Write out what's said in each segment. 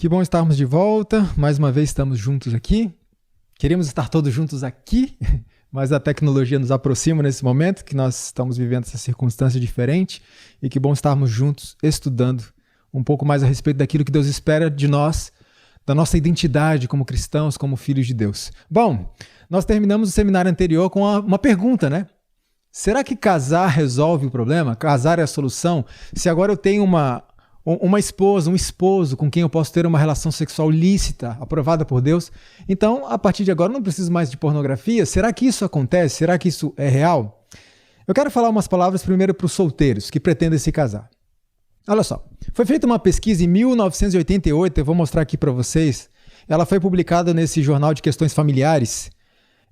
Que bom estarmos de volta, mais uma vez estamos juntos aqui. Queríamos estar todos juntos aqui, mas a tecnologia nos aproxima nesse momento, que nós estamos vivendo essa circunstância diferente, e que bom estarmos juntos estudando um pouco mais a respeito daquilo que Deus espera de nós, da nossa identidade como cristãos, como filhos de Deus. Bom, nós terminamos o seminário anterior com uma pergunta, né? Será que casar resolve o problema? Casar é a solução? Se agora eu tenho uma esposa, um esposo com quem eu posso ter uma relação sexual lícita, aprovada por Deus, então, a partir de agora, eu não preciso mais de pornografia? Será que isso acontece? Será que isso é real? Eu quero falar umas palavras primeiro para os solteiros que pretendem se casar. Olha só, foi feita uma pesquisa em 1988, eu vou mostrar aqui para vocês. Ela foi publicada nesse jornal de questões familiares.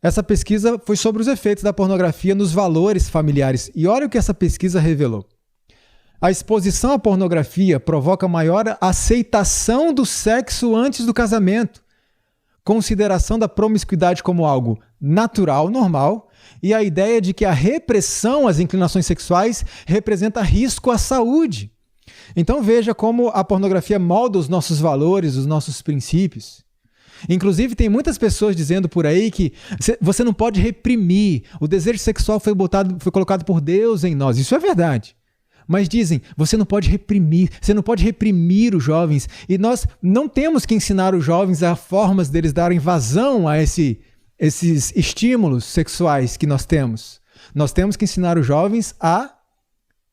Essa pesquisa foi sobre os efeitos da pornografia nos valores familiares. E olha o que essa pesquisa revelou. A exposição à pornografia provoca maior aceitação do sexo antes do casamento, consideração da promiscuidade como algo natural, normal, e a ideia de que a repressão às inclinações sexuais representa risco à saúde. Então veja como a pornografia molda os nossos valores, os nossos princípios. Inclusive, tem muitas pessoas dizendo por aí que você não pode reprimir. O desejo sexual foi colocado por Deus em nós. Isso é verdade. Mas dizem, você não pode reprimir os jovens. E nós não temos que ensinar os jovens a formas deles darem vazão a esses estímulos sexuais que nós temos. Nós temos que ensinar os jovens a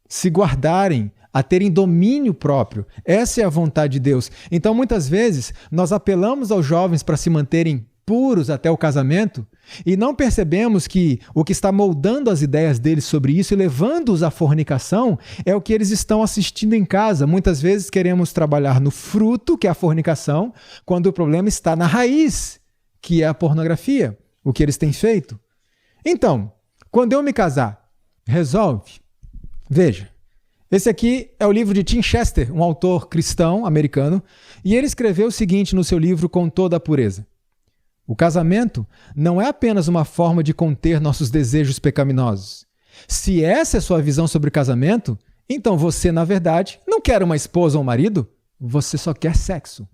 se guardarem, a terem domínio próprio. Essa é a vontade de Deus. Então, muitas vezes, nós apelamos aos jovens para se manterem puros até o casamento e não percebemos que o que está moldando as ideias deles sobre isso e levando-os à fornicação é o que eles estão assistindo em casa. Muitas vezes queremos trabalhar no fruto, que é a fornicação, quando o problema está na raiz, que é a pornografia, o que eles têm feito. Então, quando eu me casar, resolve? Veja. Esse aqui é o livro de Tim Chester, um autor cristão americano, e ele escreveu o seguinte no seu livro Com Toda a Pureza. O casamento não é apenas uma forma de conter nossos desejos pecaminosos. Se essa é sua visão sobre o casamento, então você, na verdade, não quer uma esposa ou um marido, você só quer sexo.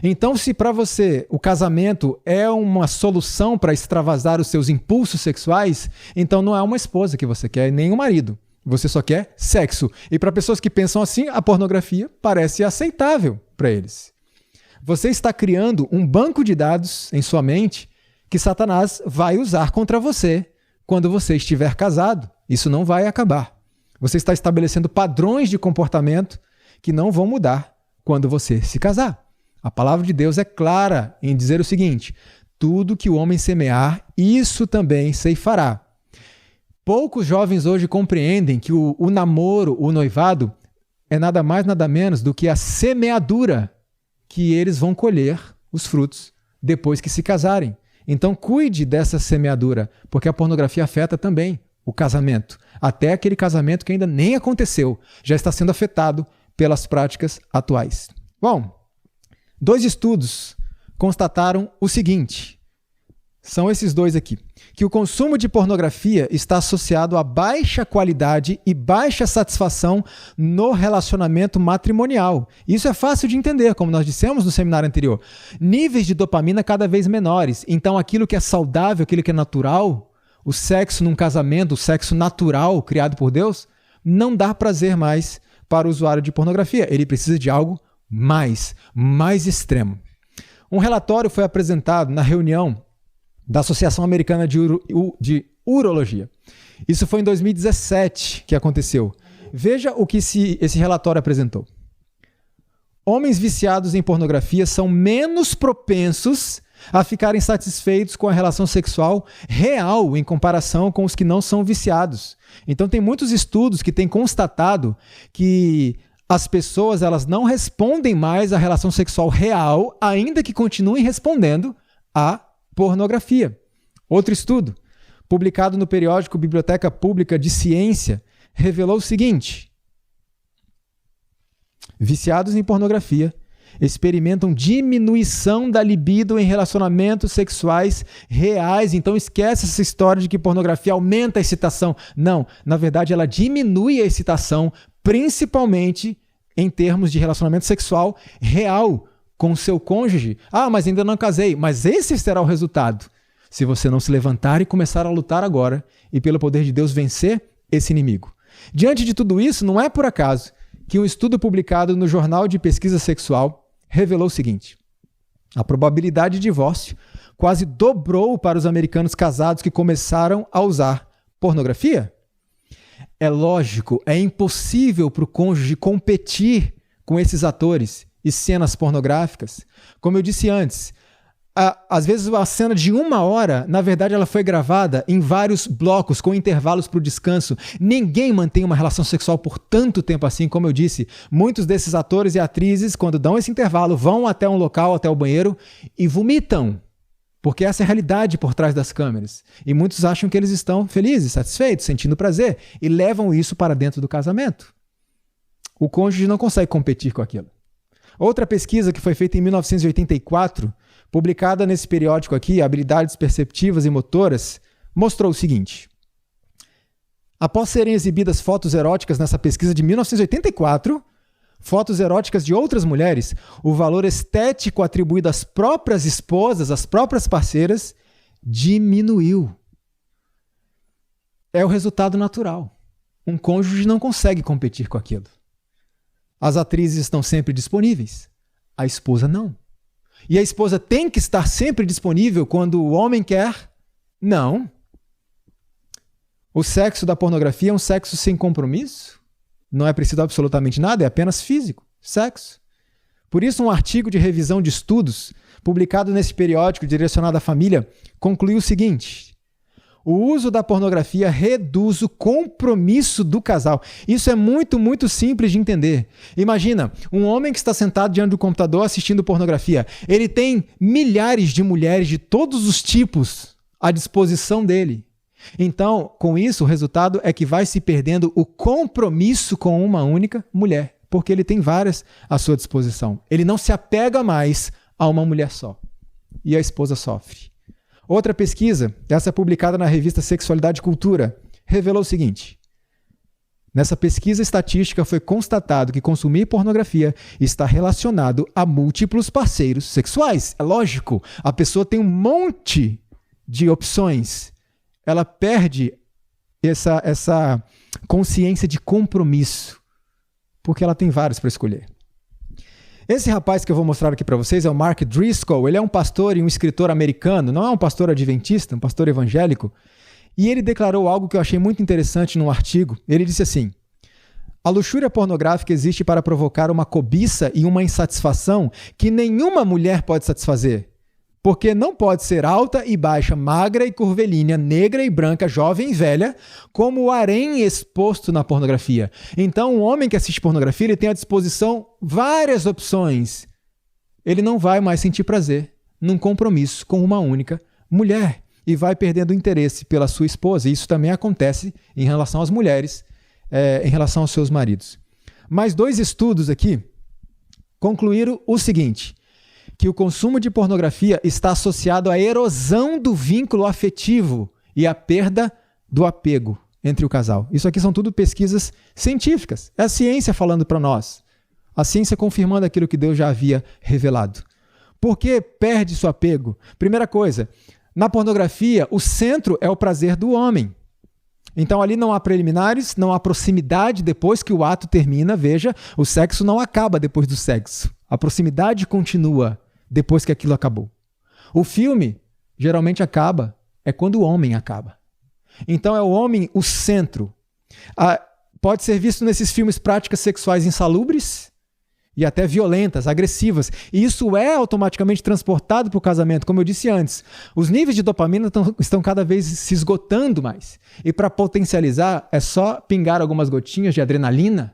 Então, se para você o casamento é uma solução para extravasar os seus impulsos sexuais, então não é uma esposa que você quer, nem um marido. Você só quer sexo. E para pessoas que pensam assim, a pornografia parece aceitável para eles. Você está criando um banco de dados em sua mente que Satanás vai usar contra você quando você estiver casado. Isso não vai acabar. Você está estabelecendo padrões de comportamento que não vão mudar quando você se casar. A palavra de Deus é clara em dizer o seguinte: tudo que o homem semear, isso também ceifará. Poucos jovens hoje compreendem que o namoro, o noivado, é nada mais, nada menos do que a semeadura que eles vão colher os frutos depois que se casarem. Então cuide dessa semeadura, porque a pornografia afeta também o casamento. Até aquele casamento que ainda nem aconteceu, já está sendo afetado pelas práticas atuais. Bom, 2 estudos constataram o seguinte. São esses 2 aqui. Que o consumo de pornografia está associado a baixa qualidade e baixa satisfação no relacionamento matrimonial. Isso é fácil de entender, como nós dissemos no seminário anterior. Níveis de dopamina cada vez menores. Então, aquilo que é saudável, aquilo que é natural, o sexo num casamento, o sexo natural criado por Deus, não dá prazer mais para o usuário de pornografia. Ele precisa de algo mais extremo. Um relatório foi apresentado na reunião da Associação Americana de Urologia. Isso foi em 2017 que aconteceu. Veja o que esse relatório apresentou. Homens viciados em pornografia são menos propensos a ficarem satisfeitos com a relação sexual real em comparação com os que não são viciados. Então tem muitos estudos que têm constatado que as pessoas elas não respondem mais à relação sexual real, ainda que continuem respondendo à pornografia. Outro estudo, publicado no periódico Biblioteca Pública de Ciência, revelou o seguinte: viciados em pornografia experimentam diminuição da libido em relacionamentos sexuais reais. Então esquece essa história de que pornografia aumenta a excitação. Não, na verdade ela diminui a excitação, principalmente em termos de relacionamento sexual real, com seu cônjuge. Ah, mas ainda não casei. Mas esse será o resultado. Se você não se levantar e começar a lutar agora e pelo poder de Deus vencer esse inimigo. Diante de tudo isso, não é por acaso que um estudo publicado no Jornal de Pesquisa Sexual revelou o seguinte: a probabilidade de divórcio quase dobrou para os americanos casados que começaram a usar pornografia. É lógico, é impossível para o cônjuge competir com esses atores e cenas pornográficas. Como eu disse antes, às vezes a cena de 1 hora, na verdade ela foi gravada em vários blocos, com intervalos para o descanso. Ninguém mantém uma relação sexual por tanto tempo assim, como eu disse. Muitos desses atores e atrizes, quando dão esse intervalo, vão até um local, até o banheiro e vomitam. Porque essa é a realidade por trás das câmeras. E muitos acham que eles estão felizes, satisfeitos, sentindo prazer, e levam isso para dentro do casamento. O cônjuge não consegue competir com aquilo. Outra pesquisa que foi feita em 1984, publicada nesse periódico aqui, Habilidades Perceptivas e Motoras, mostrou o seguinte: após serem exibidas fotos eróticas nessa pesquisa de 1984, fotos eróticas de outras mulheres, o valor estético atribuído às próprias esposas, às próprias parceiras, diminuiu. É o resultado natural. Um cônjuge não consegue competir com aquilo. As atrizes estão sempre disponíveis, a esposa não. E a esposa tem que estar sempre disponível quando o homem quer? Não. O sexo da pornografia é um sexo sem compromisso? Não é preciso absolutamente nada, é apenas físico, sexo. Por isso, um artigo de revisão de estudos, publicado nesse periódico direcionado à família, concluiu o seguinte: o uso da pornografia reduz o compromisso do casal. Isso é muito, muito simples de entender. Imagina, um homem que está sentado diante do computador assistindo pornografia. Ele tem milhares de mulheres de todos os tipos à disposição dele. Então, com isso, o resultado é que vai se perdendo o compromisso com uma única mulher, porque ele tem várias à sua disposição. Ele não se apega mais a uma mulher só. E a esposa sofre. Outra pesquisa, essa publicada na revista Sexualidade e Cultura, revelou o seguinte: nessa pesquisa estatística foi constatado que consumir pornografia está relacionado a múltiplos parceiros sexuais. É lógico, a pessoa tem um monte de opções. Ela perde essa consciência de compromisso, porque ela tem vários para escolher. Esse rapaz que eu vou mostrar aqui para vocês é o Mark Driscoll. Ele é um pastor e um escritor americano, não é um pastor adventista, um pastor evangélico. E ele declarou algo que eu achei muito interessante num artigo. Ele disse assim: a luxúria pornográfica existe para provocar uma cobiça e uma insatisfação que nenhuma mulher pode satisfazer. Porque não pode ser alta e baixa, magra e curvilínea, negra e branca, jovem e velha, como o harém exposto na pornografia. Então, um homem que assiste pornografia, ele tem à disposição várias opções. Ele não vai mais sentir prazer num compromisso com uma única mulher e vai perdendo o interesse pela sua esposa. E isso também acontece em relação às mulheres, em relação aos seus maridos. Mais 2 estudos aqui concluíram o seguinte: que o consumo de pornografia está associado à erosão do vínculo afetivo e à perda do apego entre o casal. Isso aqui são tudo pesquisas científicas. É a ciência falando para nós. A ciência confirmando aquilo que Deus já havia revelado. Por que perde seu apego? Primeira coisa, na pornografia, o centro é o prazer do homem. Então ali não há preliminares, não há proximidade depois que o ato termina. Veja, o sexo não acaba depois do sexo. A proximidade continua depois que aquilo acabou. O filme geralmente acaba, é quando o homem acaba. Então é o homem o centro. Pode ser visto nesses filmes práticas sexuais insalubres e até violentas, agressivas. E isso é automaticamente transportado para o casamento, como eu disse antes. Os níveis de dopamina estão cada vez se esgotando mais. E para potencializar, é só pingar algumas gotinhas de adrenalina.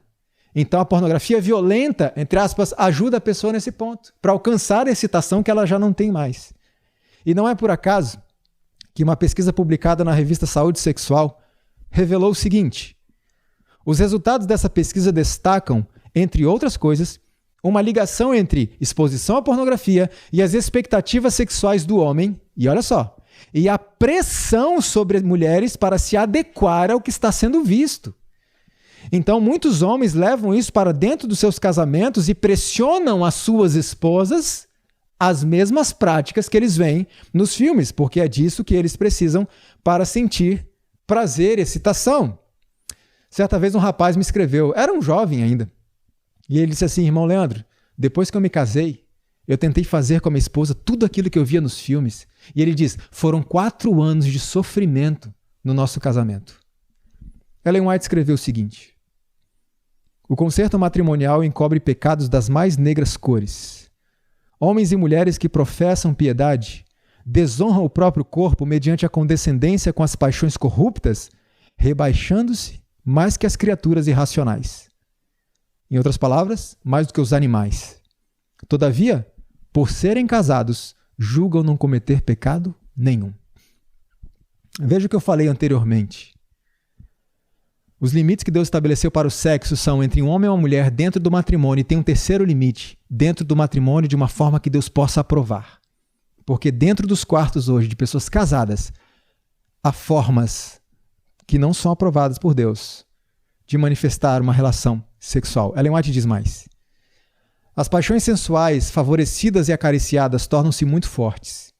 Então a pornografia violenta, entre aspas, ajuda a pessoa nesse ponto, para alcançar a excitação que ela já não tem mais. E não é por acaso que uma pesquisa publicada na revista Saúde Sexual revelou o seguinte: os resultados dessa pesquisa destacam, entre outras coisas, uma ligação entre exposição à pornografia e as expectativas sexuais do homem, e olha só, e a pressão sobre mulheres para se adequar ao que está sendo visto. Então, muitos homens levam isso para dentro dos seus casamentos e pressionam as suas esposas as mesmas práticas que eles veem nos filmes, porque é disso que eles precisam para sentir prazer e excitação. Certa vez um rapaz me escreveu, era um jovem ainda, e ele disse assim: irmão Leandro, depois que eu me casei, eu tentei fazer com a minha esposa tudo aquilo que eu via nos filmes. E ele diz, foram 4 anos de sofrimento no nosso casamento. Ellen White escreveu o seguinte: o concerto matrimonial encobre pecados das mais negras cores. Homens e mulheres que professam piedade desonram o próprio corpo mediante a condescendência com as paixões corruptas, rebaixando-se mais que as criaturas irracionais. Em outras palavras, mais do que os animais. Todavia, por serem casados, julgam não cometer pecado nenhum. Veja o que eu falei anteriormente. Os limites que Deus estabeleceu para o sexo são entre um homem e uma mulher dentro do matrimônio, e tem um terceiro limite, dentro do matrimônio, de uma forma que Deus possa aprovar. Porque dentro dos quartos hoje de pessoas casadas, há formas que não são aprovadas por Deus de manifestar uma relação sexual. Ellen White diz mais. As paixões sensuais, favorecidas e acariciadas, tornam-se muito fortes.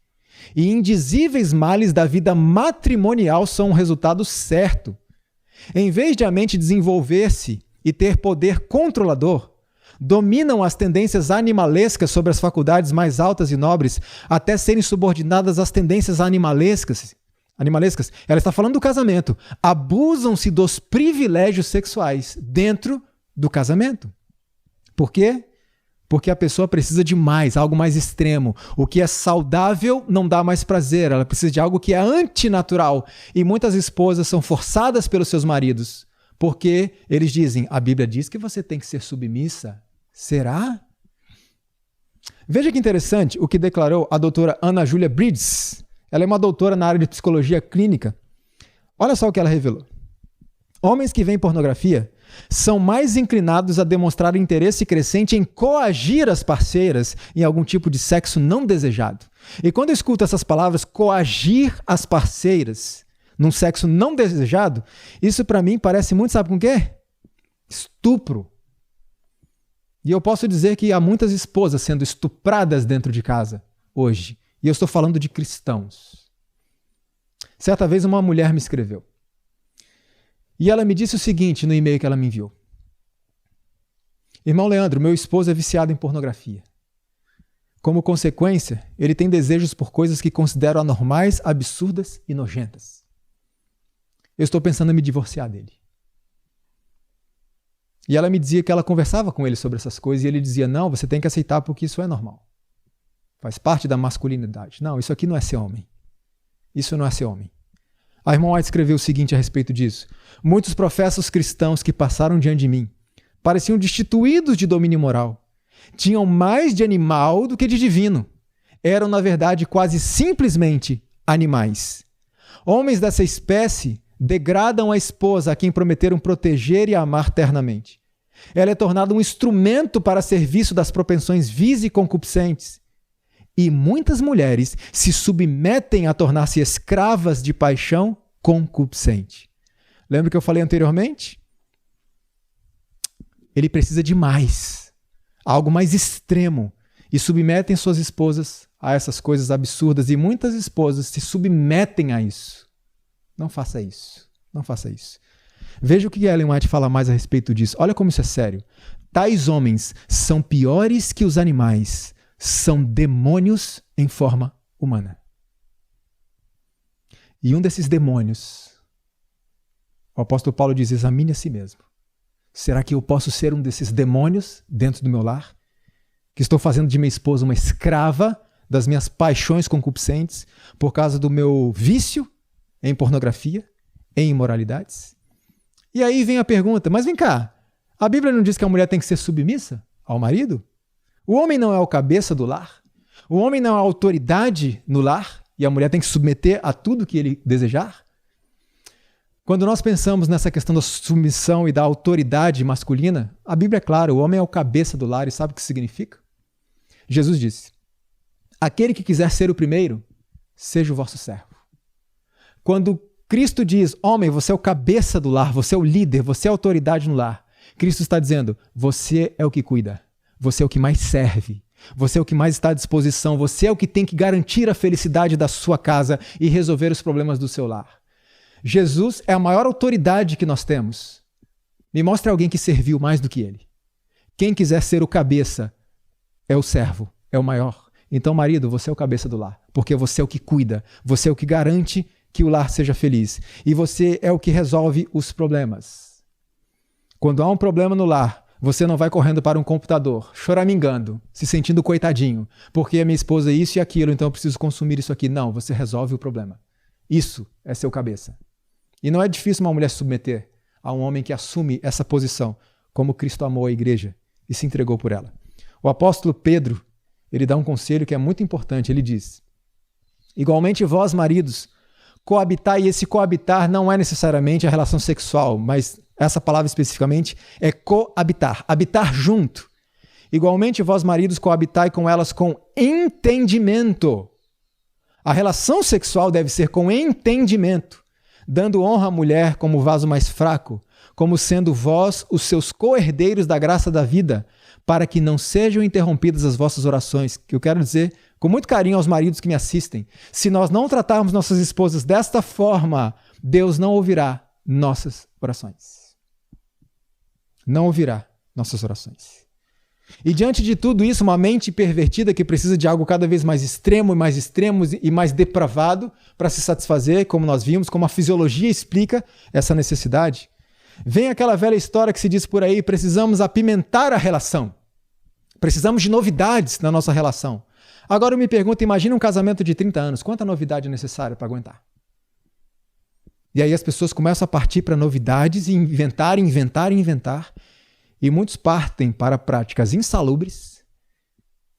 E indizíveis males da vida matrimonial são um resultado certo. Em vez de a mente desenvolver-se e ter poder controlador, dominam as tendências animalescas sobre as faculdades mais altas e nobres, até serem subordinadas às tendências animalescas. Ela está falando do casamento. Abusam-se dos privilégios sexuais dentro do casamento. Por quê? Porque a pessoa precisa de mais, algo mais extremo. O que é saudável não dá mais prazer. Ela precisa de algo que é antinatural. E muitas esposas são forçadas pelos seus maridos. Porque eles dizem, a Bíblia diz que você tem que ser submissa. Será? Veja que interessante o que declarou a doutora Ana Julia Bridges. Ela é uma doutora na área de psicologia clínica. Olha só o que ela revelou. Homens que veem pornografia são mais inclinados a demonstrar interesse crescente em coagir as parceiras em algum tipo de sexo não desejado. E quando eu escuto essas palavras, coagir as parceiras num sexo não desejado, isso para mim parece muito, sabe com o quê? Estupro. E eu posso dizer que há muitas esposas sendo estupradas dentro de casa hoje. E eu estou falando de cristãos. Certa vez uma mulher me escreveu. E ela me disse o seguinte no e-mail que ela me enviou. Irmão Leandro, meu esposo é viciado em pornografia. Como consequência, ele tem desejos por coisas que considero anormais, absurdas e nojentas. Eu estou pensando em me divorciar dele. E ela me dizia que ela conversava com ele sobre essas coisas e ele dizia, não, você tem que aceitar porque isso é normal. Faz parte da masculinidade. Não, isso aqui não é ser homem. Isso não é ser homem. A irmã White escreveu o seguinte a respeito disso. Muitos professos cristãos que passaram diante de mim pareciam destituídos de domínio moral. Tinham mais de animal do que de divino. Eram, na verdade, quase simplesmente animais. Homens dessa espécie degradam a esposa a quem prometeram proteger e amar ternamente. Ela é tornada um instrumento para serviço das propensões vis e concupiscentes. E muitas mulheres se submetem a tornar-se escravas de paixão concupiscente. Lembra que eu falei anteriormente? Ele precisa de mais, algo mais extremo, e submetem suas esposas a essas coisas absurdas, e muitas esposas se submetem a isso. Não faça isso, não faça isso. Veja o que Ellen White fala mais a respeito disso. Olha como isso é sério. Tais homens são piores que os animais, são demônios em forma humana. E um desses demônios, o apóstolo Paulo diz, examine a si mesmo. Será que eu posso ser um desses demônios dentro do meu lar? Que estou fazendo de minha esposa uma escrava das minhas paixões concupiscentes por causa do meu vício em pornografia, em imoralidades? E aí vem a pergunta, mas vem cá, a Bíblia não diz que a mulher tem que ser submissa ao marido? O homem não é o cabeça do lar? O homem não é a autoridade no lar? E a mulher tem que submeter a tudo que ele desejar? Quando nós pensamos nessa questão da submissão e da autoridade masculina, a Bíblia é clara, o homem é o cabeça do lar e sabe o que significa? Jesus disse, aquele que quiser ser o primeiro, seja o vosso servo. Quando Cristo diz, homem, você é o cabeça do lar, você é o líder, você é a autoridade no lar. Cristo está dizendo, você é o que cuida, você é o que mais serve, você é o que mais está à disposição, você é o que tem que garantir a felicidade da sua casa e resolver os problemas do seu lar. Jesus é a maior autoridade que nós temos. Me mostre alguém que serviu mais do que ele. Quem quiser ser o cabeça é o servo, é o maior. Então, marido, você é o cabeça do lar, porque você é o que cuida, você é o que garante que o lar seja feliz. E você é o que resolve os problemas. Quando há um problema no lar, você não vai correndo para um computador, choramingando, se sentindo coitadinho, porque a minha esposa é isso e aquilo, então eu preciso consumir isso aqui. Não, você resolve o problema. Isso é seu cabeça. E não é difícil uma mulher se submeter a um homem que assume essa posição, como Cristo amou a igreja e se entregou por ela. O apóstolo Pedro, ele dá um conselho que é muito importante. Ele diz, igualmente vós, maridos, coabitar, e esse coabitar não é necessariamente a relação sexual, mas essa palavra especificamente é coabitar, habitar junto. Igualmente vós, maridos, coabitai com elas com entendimento. A relação sexual deve ser com entendimento, dando honra à mulher como vaso mais fraco, como sendo vós os seus co-herdeiros da graça da vida, para que não sejam interrompidas as vossas orações. Que eu quero dizer, com muito carinho aos maridos que me assistem, se nós não tratarmos nossas esposas desta forma, Deus não ouvirá nossas orações. Não ouvirá nossas orações. E diante de tudo isso, uma mente pervertida que precisa de algo cada vez mais extremo e mais depravado para se satisfazer, como nós vimos, como a fisiologia explica essa necessidade. Vem aquela velha história que se diz por aí, precisamos apimentar a relação. Precisamos de novidades na nossa relação. Agora eu me pergunto, imagina um casamento de 30 anos, quanta novidade é necessária para aguentar? E aí as pessoas começam a partir para novidades e inventar. E muitos partem para práticas insalubres,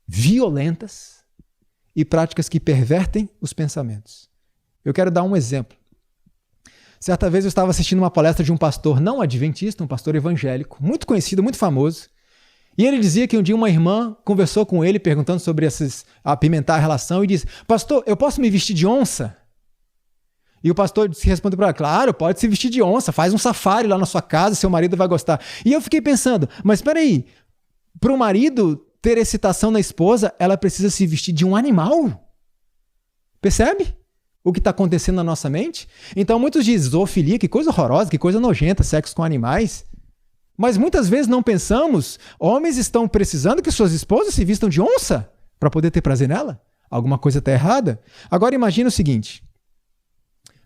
violentas e práticas que pervertem os pensamentos. Eu quero dar um exemplo. Certa vez eu estava assistindo uma palestra de um pastor não adventista, um pastor evangélico, muito conhecido, muito famoso. E ele dizia que um dia uma irmã conversou com ele perguntando sobre apimentar a relação e disse, pastor, eu posso me vestir de onça? E o pastor respondeu para ela, claro, pode se vestir de onça, faz um safari lá na sua casa, seu marido vai gostar. E eu fiquei pensando, mas espera aí, para o marido ter excitação na esposa, ela precisa se vestir de um animal? Percebe o que está acontecendo na nossa mente? Então muitos dizem, zoofilia, que coisa horrorosa, que coisa nojenta, sexo com animais. Mas muitas vezes não pensamos, homens estão precisando que suas esposas se vistam de onça para poder ter prazer nela? Alguma coisa está errada? Agora imagina o seguinte,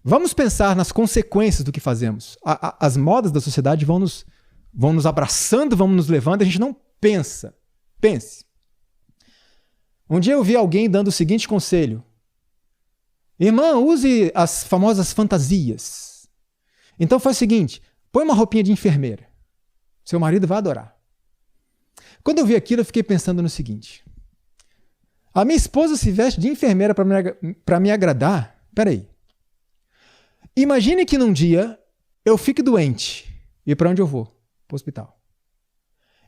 vamos pensar nas consequências do que fazemos. As modas da sociedade vão nos abraçando, vão nos levando, a gente não pensa. Pense. Um dia eu vi alguém dando o seguinte conselho. Irmã, use as famosas fantasias. Então faz o seguinte, põe uma roupinha de enfermeira. Seu marido vai adorar. Quando eu vi aquilo, eu fiquei pensando no seguinte. A minha esposa se veste de enfermeira para me agradar? Peraí. Imagine que num dia eu fique doente. E para onde eu vou? Para o hospital.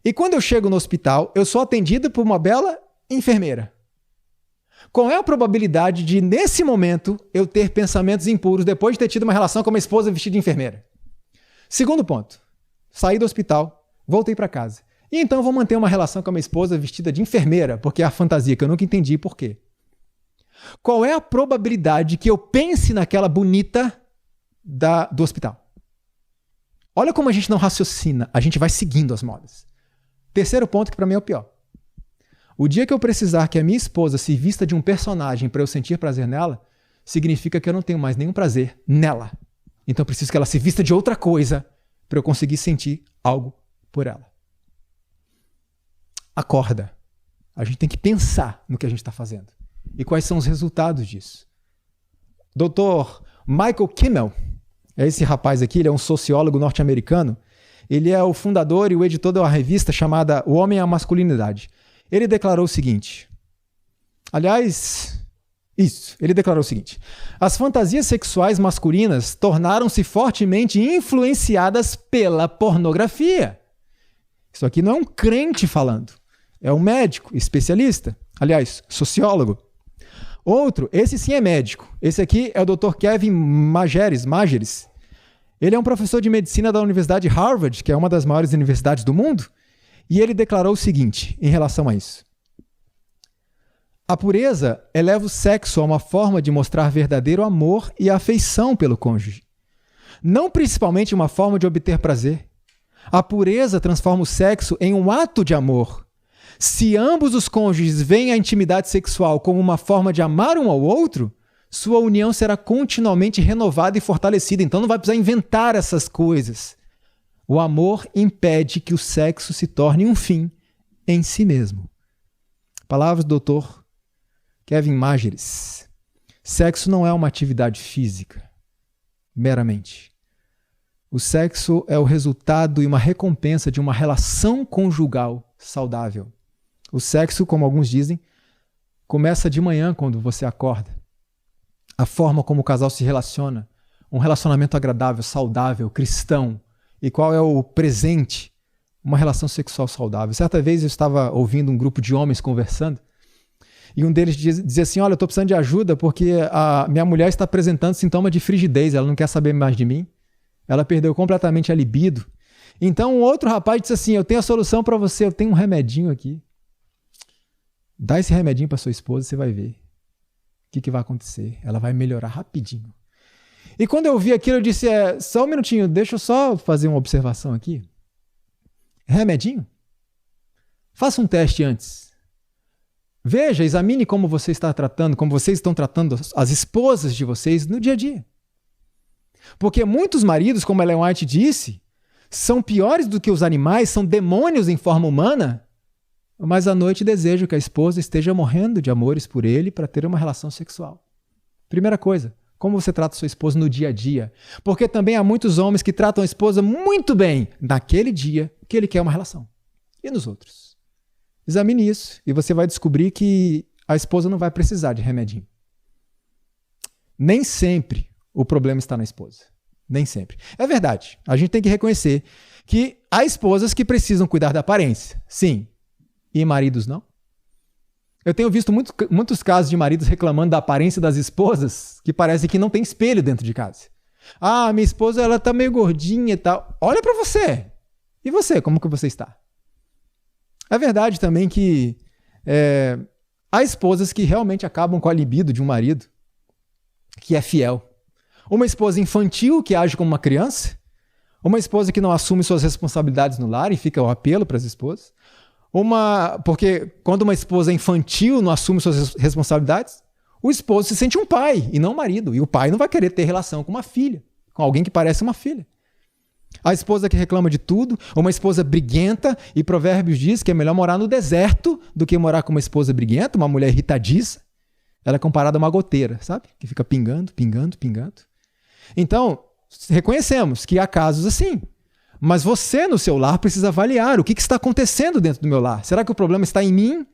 E quando eu chego no hospital, eu sou atendido por uma bela enfermeira. Qual é a probabilidade de, nesse momento, eu ter pensamentos impuros depois de ter tido uma relação com uma esposa vestida de enfermeira? Segundo ponto. Saí do hospital, voltei para casa. E então vou manter uma relação com a minha esposa vestida de enfermeira, porque é a fantasia que eu nunca entendi por quê. Qual é a probabilidade que eu pense naquela bonita do hospital? Olha como a gente não raciocina, a gente vai seguindo as modas. Terceiro ponto, que para mim é o pior. O dia que eu precisar que a minha esposa se vista de um personagem para eu sentir prazer nela, significa que eu não tenho mais nenhum prazer nela. Então eu preciso que ela se vista de outra coisa para eu conseguir sentir algo por ela. Acorda. A gente tem que pensar no que a gente está fazendo. E quais são os resultados disso. Dr. Michael Kimmel, é esse rapaz aqui, ele é um sociólogo norte-americano. Ele é o fundador e o editor de uma revista chamada O Homem e a Masculinidade. Ele declarou o seguinte. Ele declarou o seguinte. As fantasias sexuais masculinas tornaram-se fortemente influenciadas pela pornografia. Isso aqui não é um crente falando. É um médico, especialista. Aliás, sociólogo. Outro, esse sim é médico. Esse aqui é o Dr. Kevin Mageres. Ele é um professor de medicina da Universidade de Harvard, que é uma das maiores universidades do mundo, e ele declarou o seguinte em relação a isso. A pureza eleva o sexo a uma forma de mostrar verdadeiro amor e afeição pelo cônjuge. Não principalmente uma forma de obter prazer. A pureza transforma o sexo em um ato de amor. Se ambos os cônjuges veem a intimidade sexual como uma forma de amar um ao outro, sua união será continuamente renovada e fortalecida. Então não vai precisar inventar essas coisas. O amor impede que o sexo se torne um fim em si mesmo. Palavras do Dr. Kevin Mageres. Sexo não é uma atividade física, meramente. O sexo é o resultado e uma recompensa de uma relação conjugal saudável. O sexo, como alguns dizem, começa de manhã quando você acorda. A forma como o casal se relaciona, um relacionamento agradável, saudável, cristão. E qual é o presente? Uma relação sexual saudável. Certa vez eu estava ouvindo um grupo de homens conversando e um deles dizia assim, olha, eu estou precisando de ajuda porque a minha mulher está apresentando sintoma de frigidez, ela não quer saber mais de mim, ela perdeu completamente a libido. Então um outro rapaz disse assim, eu tenho a solução para você, eu tenho um remedinho aqui. Dá esse remedinho para sua esposa, você vai ver o que vai acontecer. Ela vai melhorar rapidinho. E quando eu vi aquilo, eu disse, só um minutinho, deixa eu só fazer uma observação aqui. Remedinho? Faça um teste antes. Veja, examine como você está tratando, como vocês estão tratando as esposas de vocês no dia a dia. Porque muitos maridos, como Ellen White disse, são piores do que os animais, são demônios em forma humana, mas à noite desejam que a esposa esteja morrendo de amores por ele para ter uma relação sexual. Primeira coisa, como você trata sua esposa no dia a dia. Porque também há muitos homens que tratam a esposa muito bem naquele dia que ele quer uma relação. E nos outros. Examine isso e você vai descobrir que a esposa não vai precisar de remedinho. Nem sempre o problema está na esposa. Nem sempre. É verdade. A gente tem que reconhecer que há esposas que precisam cuidar da aparência. Sim. E maridos não? Eu tenho visto muitos casos de maridos reclamando da aparência das esposas que parece que não tem espelho dentro de casa. Ah, minha esposa ela tá meio gordinha e tal. Olha para você. E você, como que você está? É verdade também que há esposas que realmente acabam com a libido de um marido que é fiel. Uma esposa infantil que age como uma criança. Uma esposa que não assume suas responsabilidades no lar e fica o apelo para as esposas. Porque quando uma esposa infantil não assume suas responsabilidades, o esposo se sente um pai e não um marido. E o pai não vai querer ter relação com uma filha, com alguém que parece uma filha. A esposa que reclama de tudo, uma esposa briguenta, e Provérbios diz que é melhor morar no deserto do que morar com uma esposa briguenta, uma mulher irritadiça. Ela é comparada a uma goteira, sabe? Que fica pingando, pingando, pingando. Então, reconhecemos que há casos assim. Mas você, no seu lar, precisa avaliar o que está acontecendo dentro do meu lar. Será que o problema está em mim?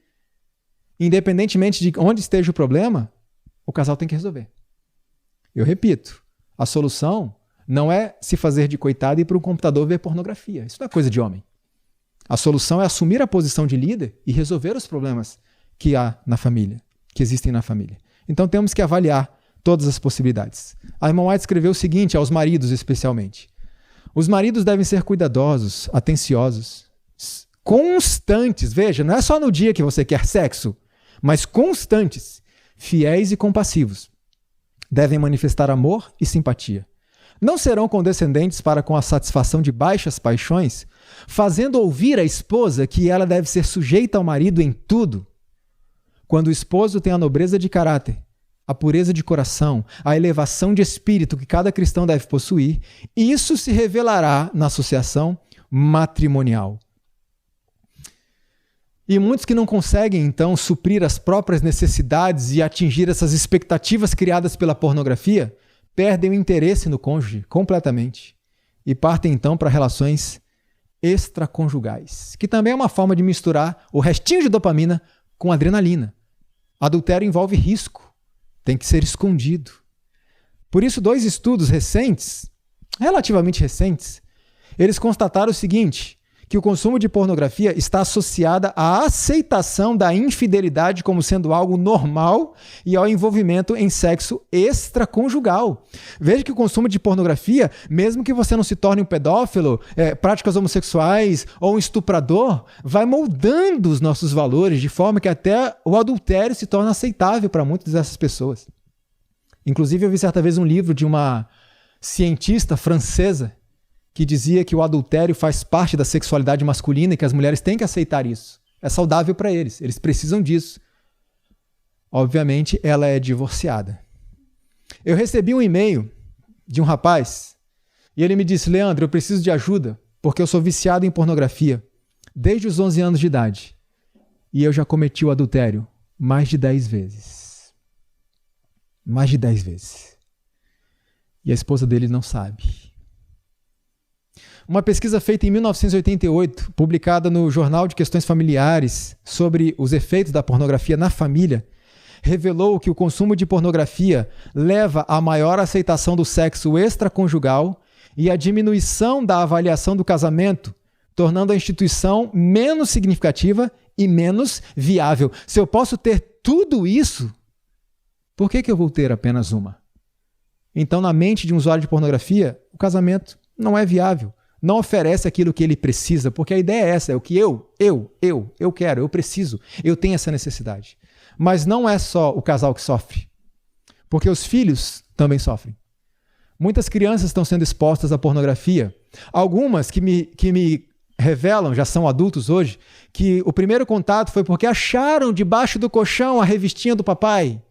Independentemente de onde esteja o problema, o casal tem que resolver. Eu repito, a solução não é se fazer de coitado e ir para um computador ver pornografia. Isso não é coisa de homem. A solução é assumir a posição de líder e resolver os problemas que há na família, que existem na família. Então temos que avaliar todas as possibilidades. A irmã White escreveu o seguinte, aos maridos especialmente. Os maridos devem ser cuidadosos, atenciosos, constantes. Veja, não é só no dia que você quer sexo, mas constantes, fiéis e compassivos. Devem manifestar amor e simpatia. Não serão condescendentes para com a satisfação de baixas paixões, fazendo ouvir à esposa que ela deve ser sujeita ao marido em tudo. Quando o esposo tem a nobreza de caráter, a pureza de coração, a elevação de espírito que cada cristão deve possuir, isso se revelará na associação matrimonial. E muitos que não conseguem, então, suprir as próprias necessidades e atingir essas expectativas criadas pela pornografia, perdem o interesse no cônjuge completamente e partem, então, para relações extraconjugais, que também é uma forma de misturar o restinho de dopamina com adrenalina. Adultério envolve risco. Tem que ser escondido. Por isso, 2 estudos recentes, relativamente recentes, eles constataram o seguinte, que o consumo de pornografia está associado à aceitação da infidelidade como sendo algo normal e ao envolvimento em sexo extraconjugal. Veja que o consumo de pornografia, mesmo que você não se torne um pedófilo, práticas homossexuais ou um estuprador, vai moldando os nossos valores de forma que até o adultério se torna aceitável para muitas dessas pessoas. Inclusive, eu vi certa vez um livro de uma cientista francesa que dizia que o adultério faz parte da sexualidade masculina e que as mulheres têm que aceitar isso. É saudável para eles, eles precisam disso. Obviamente, ela é divorciada. Eu recebi um e-mail de um rapaz e ele me disse: Leandro, eu preciso de ajuda porque eu sou viciado em pornografia desde os 11 anos de idade e eu já cometi o adultério mais de 10 vezes. Mais de 10 vezes. E a esposa dele não sabe. Uma pesquisa feita em 1988, publicada no Jornal de Questões Familiares, sobre os efeitos da pornografia na família, revelou que o consumo de pornografia leva à maior aceitação do sexo extraconjugal e à diminuição da avaliação do casamento, tornando a instituição menos significativa e menos viável. Se eu posso ter tudo isso, por que eu vou ter apenas uma? Então, na mente de um usuário de pornografia, o casamento não é viável. Não oferece aquilo que ele precisa, porque a ideia é essa, é o que eu quero, eu preciso, eu tenho essa necessidade. Mas não é só o casal que sofre, porque os filhos também sofrem. Muitas crianças estão sendo expostas à pornografia. Algumas que me revelam, já são adultos hoje, que o primeiro contato foi porque acharam debaixo do colchão a revistinha do papai.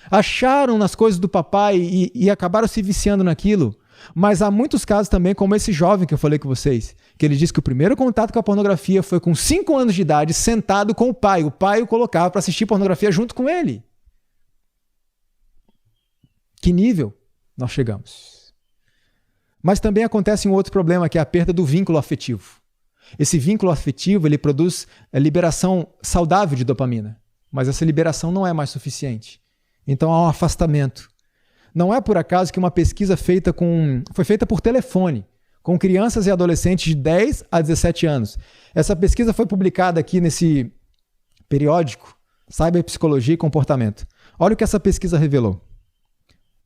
Acharam nas coisas do papai e acabaram se viciando naquilo. Mas há muitos casos também, como esse jovem que eu falei com vocês, que ele disse que o primeiro contato com a pornografia foi com 5 anos de idade, sentado com o pai. O pai o colocava para assistir pornografia junto com ele. Que nível nós chegamos? Mas também acontece um outro problema, que é a perda do vínculo afetivo. Esse vínculo afetivo, ele produz a liberação saudável de dopamina, mas essa liberação não é mais suficiente. Então há um afastamento. Não é por acaso que uma pesquisa foi feita por telefone, com crianças e adolescentes de 10 a 17 anos. Essa pesquisa foi publicada aqui nesse periódico, Cyberpsicologia e Comportamento. Olha o que essa pesquisa revelou.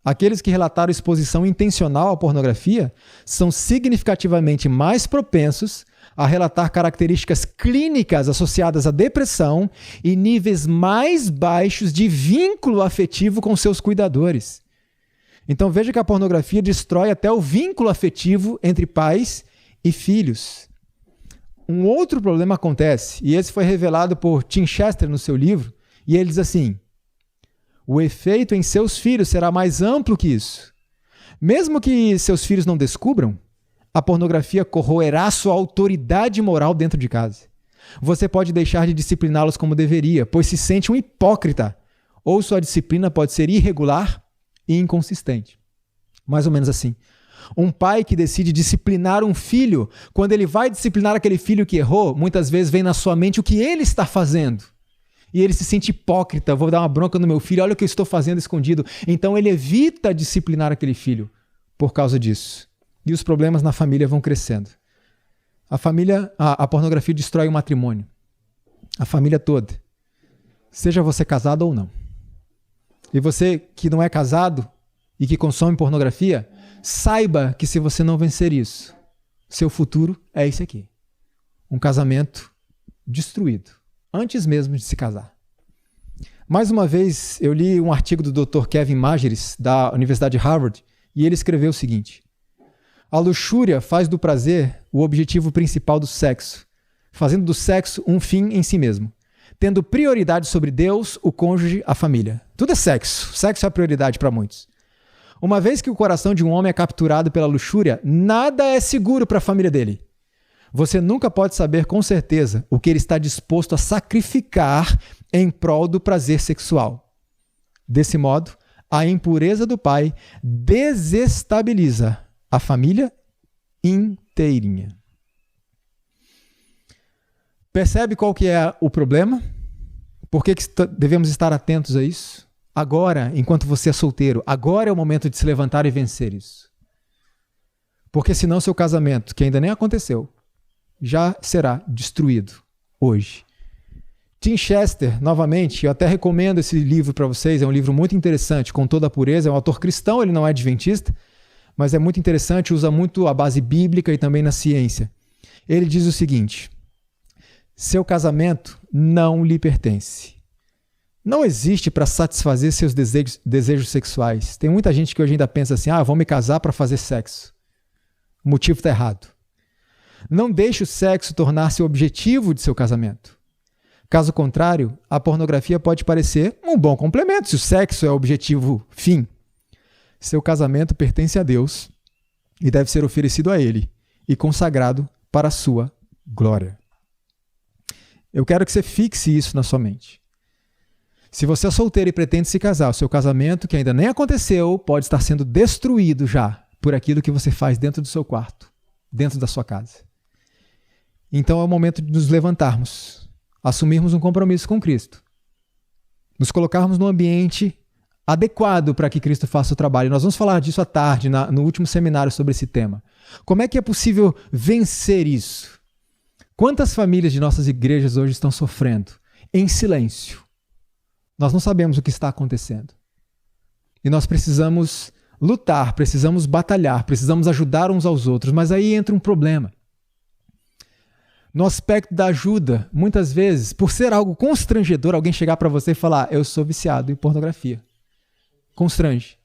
Aqueles que relataram exposição intencional à pornografia são significativamente mais propensos a relatar características clínicas associadas à depressão e níveis mais baixos de vínculo afetivo com seus cuidadores. Então veja que a pornografia destrói até o vínculo afetivo entre pais e filhos. Um outro problema acontece, e esse foi revelado por Tim Chester no seu livro, e ele diz assim: o efeito em seus filhos será mais amplo que isso. Mesmo que seus filhos não descubram, a pornografia corroerá sua autoridade moral dentro de casa. Você pode deixar de discipliná-los como deveria, pois se sente um hipócrita, ou sua disciplina pode ser irregular e inconsistente. Mais ou menos assim. Um pai que decide disciplinar um filho, quando ele vai disciplinar aquele filho que errou, muitas vezes vem na sua mente o que ele está fazendo. E ele se sente hipócrita, vou dar uma bronca no meu filho, olha o que eu estou fazendo escondido. Então ele evita disciplinar aquele filho por causa disso. E os problemas na família vão crescendo. A pornografia destrói o matrimônio. A família toda. Seja você casado ou não. E você que não é casado e que consome pornografia, saiba que se você não vencer isso, seu futuro é esse aqui. Um casamento destruído, antes mesmo de se casar. Mais uma vez, eu li um artigo do Dr. Kevin Mageres, da Universidade de Harvard, e ele escreveu o seguinte: a luxúria faz do prazer o objetivo principal do sexo, fazendo do sexo um fim em si mesmo, tendo prioridade sobre Deus, o cônjuge, a família. Tudo é sexo. Sexo é a prioridade para muitos. Uma vez que o coração de um homem é capturado pela luxúria, nada é seguro para a família dele. Você nunca pode saber com certeza o que ele está disposto a sacrificar em prol do prazer sexual. Desse modo, a impureza do pai desestabiliza a família inteirinha. Percebe qual que é o problema? Por que devemos estar atentos a isso? Agora, enquanto você é solteiro, agora é o momento de se levantar e vencer isso. Porque senão seu casamento, que ainda nem aconteceu, já será destruído hoje. Tim Chester, novamente, eu até recomendo esse livro para vocês, é um livro muito interessante, Com Toda a Pureza, é um autor cristão, ele não é adventista, mas é muito interessante, usa muito a base bíblica e também na ciência. Ele diz o seguinte: seu casamento não lhe pertence. Não existe para satisfazer seus desejos sexuais. Tem muita gente que hoje ainda pensa assim, vou me casar para fazer sexo. O motivo está errado. Não deixe o sexo tornar-se o objetivo de seu casamento. Caso contrário, a pornografia pode parecer um bom complemento, se o sexo é o objetivo fim. Seu casamento pertence a Deus e deve ser oferecido a Ele e consagrado para a sua glória. Eu quero que você fixe isso na sua mente. Se você é solteiro e pretende se casar, o seu casamento, que ainda nem aconteceu, pode estar sendo destruído já por aquilo que você faz dentro do seu quarto, dentro da sua casa. Então é o momento de nos levantarmos, assumirmos um compromisso com Cristo, nos colocarmos num ambiente adequado para que Cristo faça o trabalho. Nós vamos falar disso à tarde, no último seminário sobre esse tema. Como é que é possível vencer isso? Quantas famílias de nossas igrejas hoje estão sofrendo em silêncio? Nós não sabemos o que está acontecendo. E nós precisamos lutar, precisamos batalhar, precisamos ajudar uns aos outros, mas aí entra um problema. No aspecto da ajuda, muitas vezes, por ser algo constrangedor, alguém chegar para você e falar, eu sou viciado em pornografia. Constrange.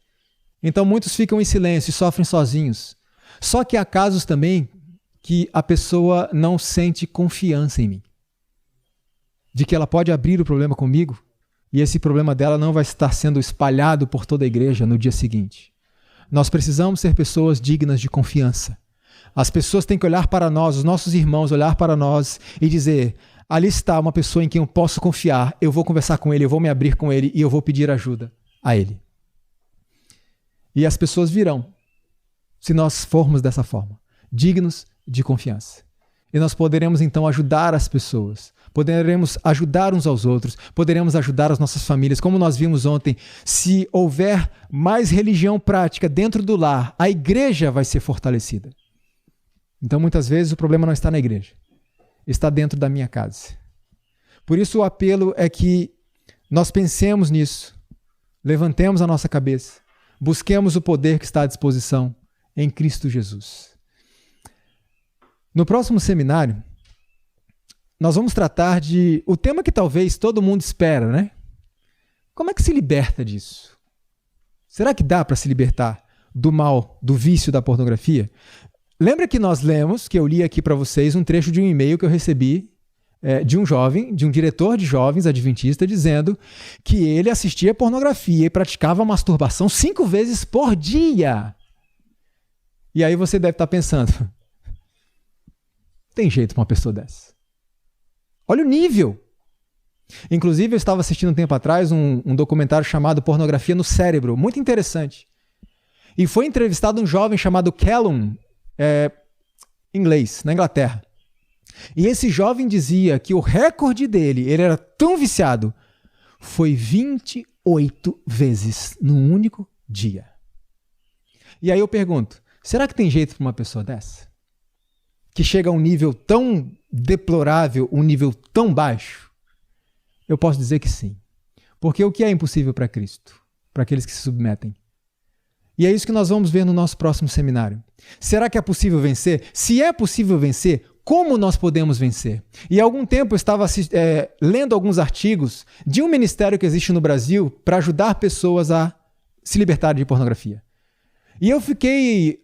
Então muitos ficam em silêncio e sofrem sozinhos. Só que há casos também que a pessoa não sente confiança em mim. De que ela pode abrir o problema comigo e esse problema dela não vai estar sendo espalhado por toda a igreja no dia seguinte. Nós precisamos ser pessoas dignas de confiança. As pessoas têm que olhar para nós, os nossos irmãos olhar para nós e dizer, ali está uma pessoa em quem eu posso confiar, eu vou conversar com ele, eu vou me abrir com ele e eu vou pedir ajuda a ele. E as pessoas virão, se nós formos dessa forma, dignos de confiança. E nós poderemos então ajudar as pessoas, poderemos ajudar uns aos outros, poderemos ajudar as nossas famílias. Como nós vimos ontem, se houver mais religião prática dentro do lar, a igreja vai ser fortalecida. Então muitas vezes o problema não está na igreja, está dentro da minha casa. Por isso o apelo é que nós pensemos nisso, levantemos a nossa cabeça, busquemos o poder que está à disposição em Cristo Jesus. No próximo seminário, nós vamos tratar de o tema que talvez todo mundo espera, né? Como é que se liberta disso? Será que dá para se libertar do mal, do vício da pornografia? Lembra que nós lemos, que eu li aqui para vocês, um trecho de um e-mail que eu recebi de um jovem, de um diretor de jovens adventista, dizendo que ele assistia pornografia e praticava masturbação 5 vezes por dia. E aí você deve estar pensando, tem jeito para uma pessoa dessa. Olha o nível. Inclusive, eu estava assistindo um tempo atrás um documentário chamado Pornografia no Cérebro, muito interessante. E foi entrevistado um jovem chamado Callum, inglês, na Inglaterra. E esse jovem dizia que o recorde dele, ele era tão viciado, foi 28 vezes num único dia. E aí eu pergunto, será que tem jeito para uma pessoa dessa? Que chega a um nível tão deplorável, um nível tão baixo? Eu posso dizer que sim. Porque o que é impossível para Cristo? Para aqueles que se submetem. E é isso que nós vamos ver no nosso próximo seminário. Será que é possível vencer? Se é possível vencer, como nós podemos vencer? E há algum tempo eu estava lendo alguns artigos de um ministério que existe no Brasil para ajudar pessoas a se libertarem de pornografia. E eu fiquei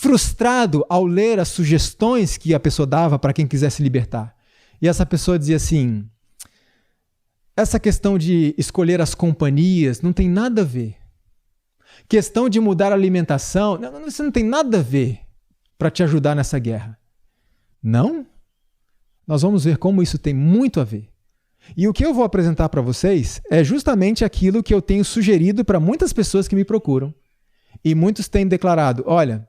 frustrado ao ler as sugestões que a pessoa dava para quem quisesse libertar. E essa pessoa dizia assim, essa questão de escolher as companhias não tem nada a ver. Questão de mudar a alimentação, isso não tem nada a ver para te ajudar nessa guerra. Não? Nós vamos ver como isso tem muito a ver. E o que eu vou apresentar para vocês é justamente aquilo que eu tenho sugerido para muitas pessoas que me procuram. E muitos têm declarado, olha,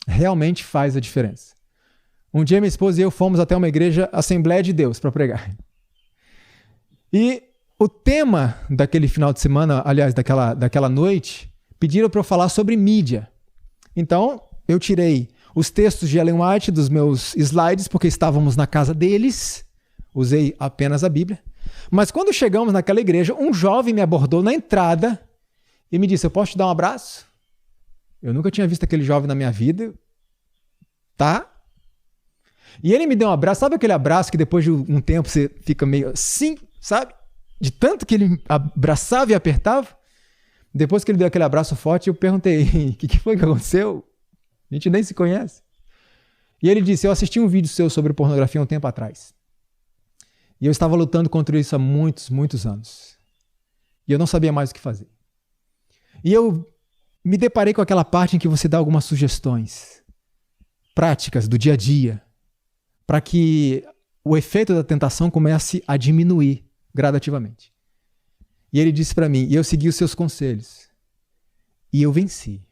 realmente faz a diferença. Um dia minha esposa e eu fomos até uma igreja Assembleia de Deus para pregar. E o tema daquele final de semana, aliás, daquela noite, pediram para eu falar sobre mídia. Então, eu tirei os textos de Ellen White dos meus slides, porque estávamos na casa deles. Usei apenas a Bíblia. Mas quando chegamos naquela igreja, um jovem me abordou na entrada e me disse: eu posso te dar um abraço? Eu nunca tinha visto aquele jovem na minha vida. Tá? E ele me deu um abraço. Sabe aquele abraço que depois de um tempo você fica meio assim, sabe? De tanto que ele abraçava e apertava. Depois que ele deu aquele abraço forte, eu perguntei: o que foi que aconteceu? A gente nem se conhece. E ele disse: eu assisti um vídeo seu sobre pornografia um tempo atrás. E eu estava lutando contra isso há muitos, muitos anos. E eu não sabia mais o que fazer. E eu me deparei com aquela parte em que você dá algumas sugestões práticas do dia a dia para que o efeito da tentação comece a diminuir gradativamente. E ele disse para mim, e eu segui os seus conselhos. E eu venci.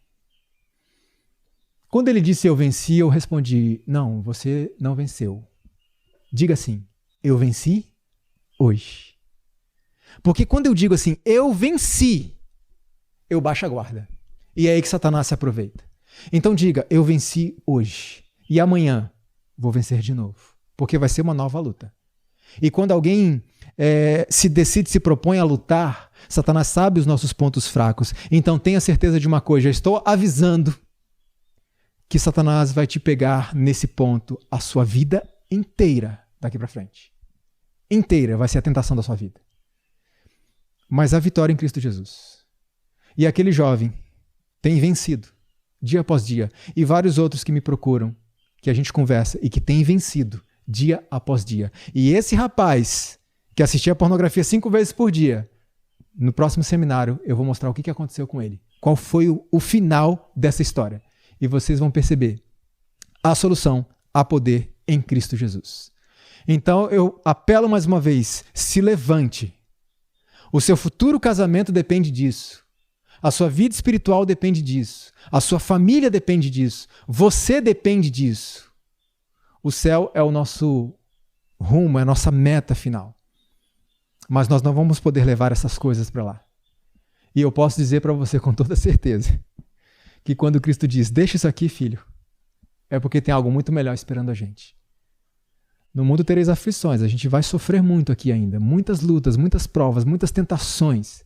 Quando ele disse eu venci, eu respondi: não, você não venceu. Diga assim: eu venci hoje. Porque quando eu digo assim, eu venci, eu baixo a guarda. E é aí que Satanás se aproveita. Então diga: eu venci hoje. E amanhã vou vencer de novo. Porque vai ser uma nova luta. E quando alguém se propõe a lutar, Satanás sabe os nossos pontos fracos. Então tenha certeza de uma coisa: já estou avisando que Satanás vai te pegar nesse ponto a sua vida inteira daqui para frente. Inteira vai ser a tentação da sua vida. Mas a vitória em Cristo Jesus. E aquele jovem tem vencido dia após dia. E vários outros que me procuram, que a gente conversa e que tem vencido dia após dia. E esse rapaz que assistia pornografia 5 vezes por dia, no próximo seminário eu vou mostrar o que aconteceu com ele. Qual foi o final dessa história. E vocês vão perceber a solução, há poder em Cristo Jesus. Então eu apelo mais uma vez: se levante. O seu futuro casamento depende disso. A sua vida espiritual depende disso. A sua família depende disso. Você depende disso. O céu é o nosso rumo, é a nossa meta final. Mas nós não vamos poder levar essas coisas para lá. E eu posso dizer para você com toda certeza que quando Cristo diz: deixa isso aqui, filho, é porque tem algo muito melhor esperando a gente. No mundo tereis aflições, a gente vai sofrer muito aqui ainda, muitas lutas, muitas provas, muitas tentações.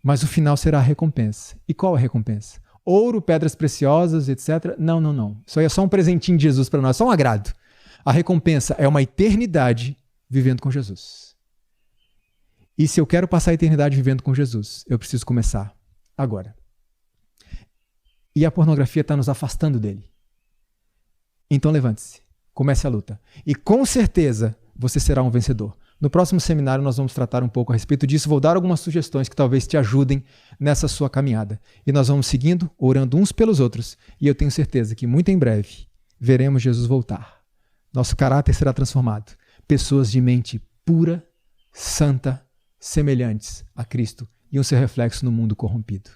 Mas o final será a recompensa. E qual a recompensa? Ouro, pedras preciosas, etc. Não, não, não. Isso aí é só um presentinho de Jesus para nós, só um agrado. A recompensa é uma eternidade vivendo com Jesus. E se eu quero passar a eternidade vivendo com Jesus, eu preciso começar agora. E a pornografia está nos afastando dele. Então levante-se, comece a luta. E com certeza você será um vencedor. No próximo seminário nós vamos tratar um pouco a respeito disso. Vou dar algumas sugestões que talvez te ajudem nessa sua caminhada. E nós vamos seguindo, orando uns pelos outros. E eu tenho certeza que muito em breve veremos Jesus voltar. Nosso caráter será transformado. Pessoas de mente pura, santa, semelhantes a Cristo e o seu reflexo no mundo corrompido.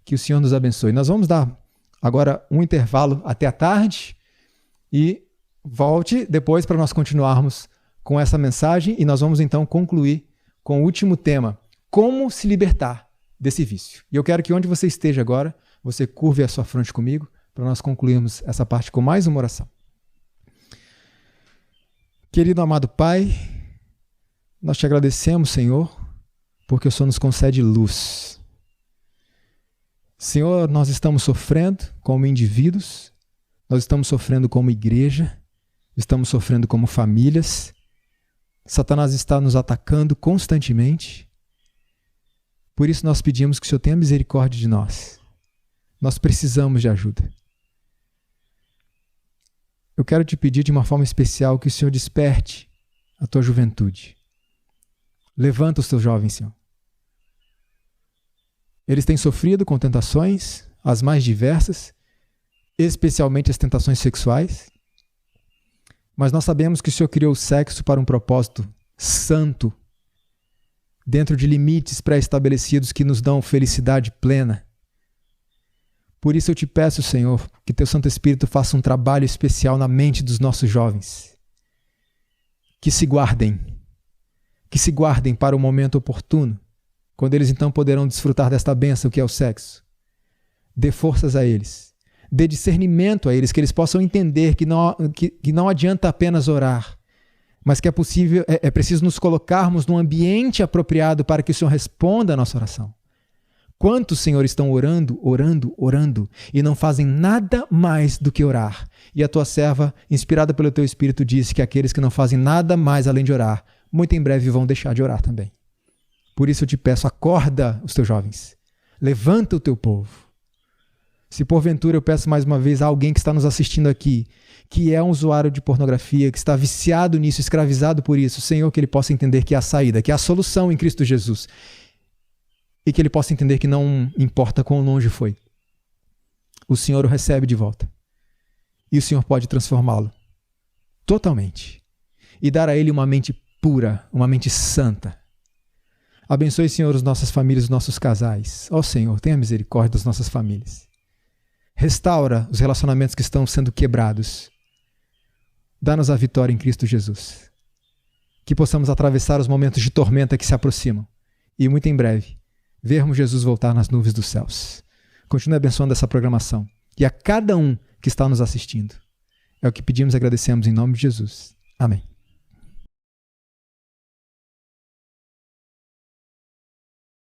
Que o Senhor nos abençoe. Nós vamos dar agora um intervalo até a tarde e volte depois para nós continuarmos com essa mensagem e nós vamos então concluir com o último tema: como se libertar desse vício. E eu quero que onde você esteja agora, você curve a sua fronte comigo para nós concluirmos essa parte com mais uma oração. Querido amado Pai, nós te agradecemos, Senhor, porque o Senhor nos concede luz. Senhor, nós estamos sofrendo como indivíduos, nós estamos sofrendo como igreja, estamos sofrendo como famílias. Satanás está nos atacando constantemente. Por isso nós pedimos que o Senhor tenha misericórdia de nós. Nós precisamos de ajuda. Eu quero te pedir de uma forma especial que o Senhor desperte a tua juventude. Levanta os teus jovens, Senhor. Eles têm sofrido com tentações, as mais diversas, especialmente as tentações sexuais. Mas nós sabemos que o Senhor criou o sexo para um propósito santo, dentro de limites pré-estabelecidos que nos dão felicidade plena. Por isso eu te peço, Senhor, que teu Santo Espírito faça um trabalho especial na mente dos nossos jovens. Que se guardem para o momento oportuno, quando eles então poderão desfrutar desta bênção que é o sexo. Dê forças a eles, Dê discernimento a eles, que eles possam entender que não adianta apenas orar, mas que é preciso nos colocarmos num ambiente apropriado para que o Senhor responda a nossa oração. Quantos, Senhor, estão orando, e não fazem nada mais do que orar? E a tua serva, inspirada pelo teu Espírito, disse que aqueles que não fazem nada mais além de orar, muito em breve vão deixar de orar também. Por isso eu te peço, acorda os teus jovens, levanta o teu povo. Se porventura eu peço mais uma vez a alguém que está nos assistindo aqui, que é um usuário de pornografia, que está viciado nisso, escravizado por isso, Senhor, que ele possa entender que há saída, que há solução em Cristo Jesus. E que ele possa entender que não importa quão longe foi. O Senhor o recebe de volta. E o Senhor pode transformá-lo totalmente. E dar a ele uma mente pura, uma mente santa. Abençoe, Senhor, as nossas famílias, os nossos casais. Ó Senhor, tenha misericórdia das nossas famílias. Restaura os relacionamentos que estão sendo quebrados. Dá-nos a vitória em Cristo Jesus. Que possamos atravessar os momentos de tormenta que se aproximam. E muito em breve, vermos Jesus voltar nas nuvens dos céus. Continue abençoando essa programação. E a cada um que está nos assistindo. É o que pedimos e agradecemos em nome de Jesus. Amém.